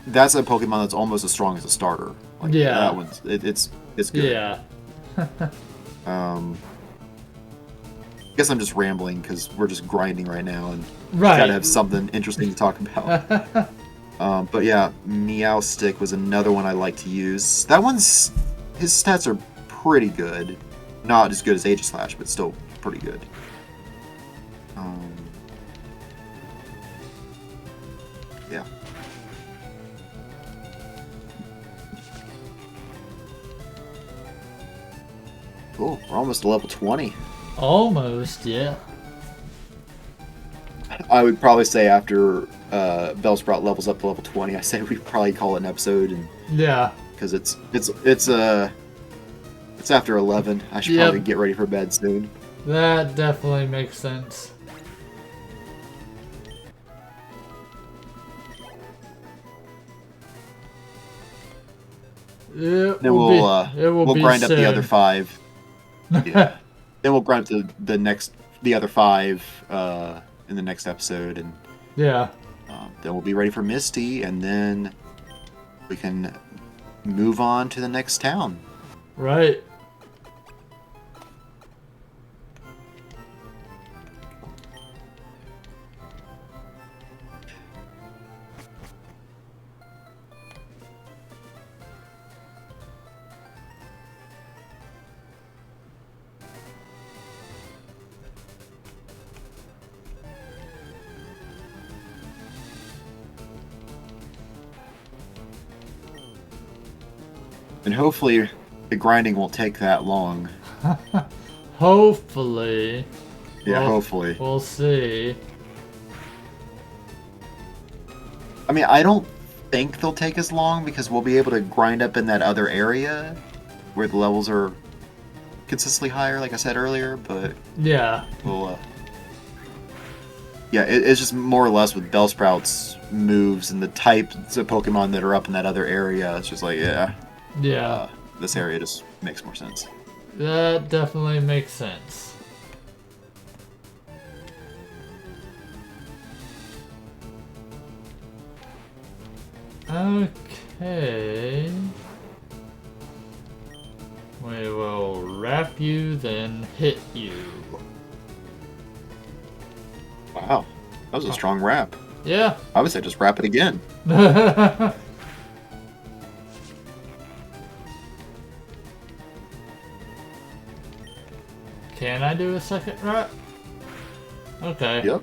that's a Pokemon that's almost as strong as a starter. Like, yeah, that one's it's good. Yeah. I guess I'm just rambling because we're just grinding right now and Right. gotta have something interesting to talk about. But yeah, Meowstic was another one I like to use. That one's, his stats are pretty good. Not as good as Aegislash, but still pretty good. Yeah. Cool. We're almost to level 20. Almost, yeah. I would probably say after Bellsprout levels up to level 20, I say we probably call it an episode, and Yeah. because it's after 11. I should probably get ready for bed soon. That definitely makes sense. We'll grind up the other 5. Yeah. Then we'll grind up the other 5 in the next episode, and yeah. Then we'll be ready for Misty, and then we can move on to the next town. Right. And hopefully the grinding won't take that long. Hopefully. Yeah, hopefully. We'll see. I mean, I don't think they'll take as long because we'll be able to grind up in that other area where the levels are consistently higher, like I said earlier, but yeah, we'll it's just more or less with Bellsprout's moves and the types of Pokemon that are up in that other area. It's just like, this area just makes more sense. That definitely makes sense. Okay. We will wrap you, then hit you. Wow, that was a strong wrap. Yeah. I would say just wrap it again. Can I do a second rep? Okay. Yep.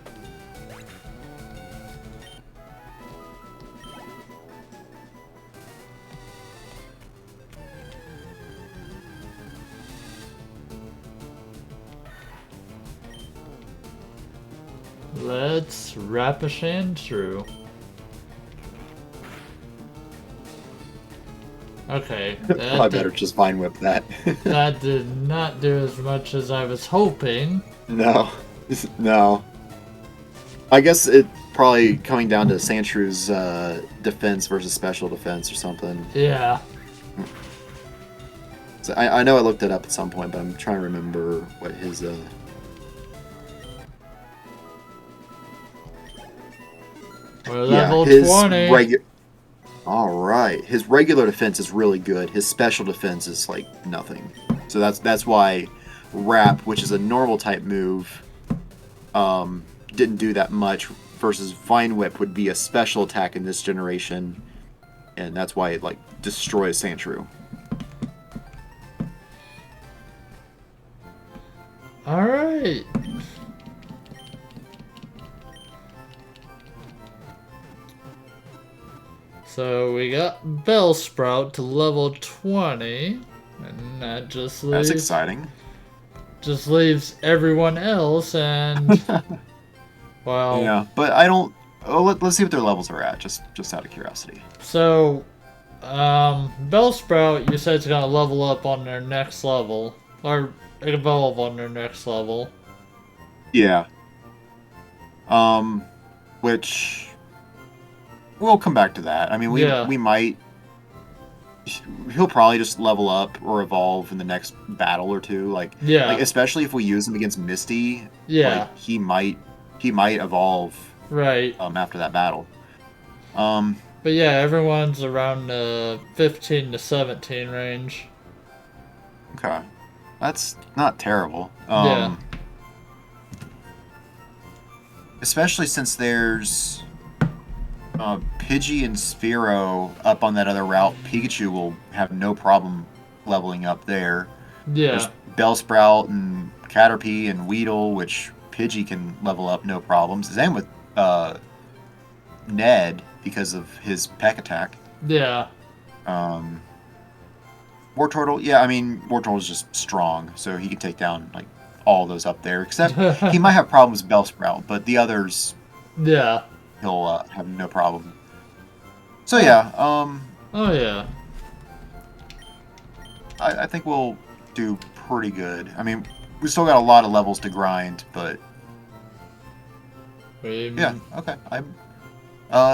Let's Rapushan through. Okay, I better just Vine Whip that. that did not do as much as I was hoping. No. No. I guess it probably coming down to Sandshrews defense versus special defense or something. Yeah. So I know I looked it up at some point, but I'm trying to remember what his We're level 20. All right, his regular defense is really good. His special defense is like nothing. So that's why Wrap, which is a normal type move, didn't do that much. Versus Vine Whip would be a special attack in this generation, and that's why it like destroys Sandshrew. All right. So we got Bellsprout to level 20, and that just leaves... That's exciting. Just leaves everyone else, and... well... Yeah, but I don't... Oh, let's see what their levels are at, just out of curiosity. So, Bellsprout, you said it's gonna level up on their next level, or evolve on their next level. Yeah. Which... We'll come back to that. I mean, we might... He'll probably just level up or evolve in the next battle or two. Like, especially if we use him against Misty. Yeah. Like, he might evolve. Right. After that battle. But yeah, everyone's around the 15 to 17 range. Okay. That's not terrible. Yeah. Especially since there's... Pidgey and Sphero up on that other route. Pikachu will have no problem leveling up there. Yeah. There's Bellsprout and Caterpie and Weedle, which Pidgey can level up no problems. Same with Ned because of his Peck attack. Yeah. Wartortle, yeah, I mean, Wartortle is just strong, so he can take down like all those up there. Except he might have problems with Bellsprout, but the others... Yeah. He'll have no problem. So yeah, oh yeah. I think we'll do pretty good. I mean, we still got a lot of levels to grind, but yeah, okay.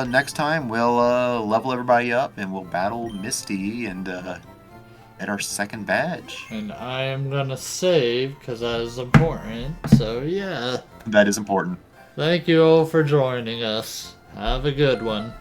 Next time we'll level everybody up and we'll battle Misty and get our second badge. And I am gonna save because that is important. So yeah. That is important. Thank you all for joining us. Have a good one.